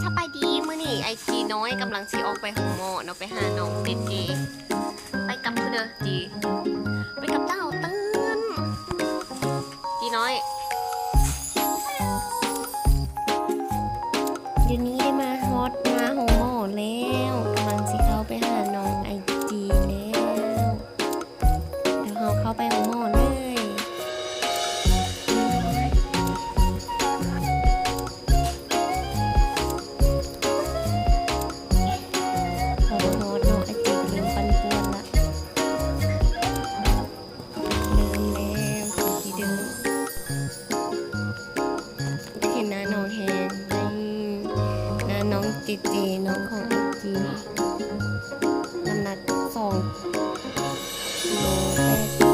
ถ้าไปดีมื้อนี่ไอจีน้อยกำลังสิออกไปห้องหมอเนาะไปหาน้องเจเจไปกับเพื่อนจีไปกับเจ้าตื่นจีน้อยเดี๋ยวนี้ได้มาฮอตมาห้องหมอแล้วกำลังสิเข้าไปหาน้องไอจีแล้วเดี๋ยวเราเข้าไปห้องหมอเลยจีจีน้องของไอจีน้ำหนัก2 โล 8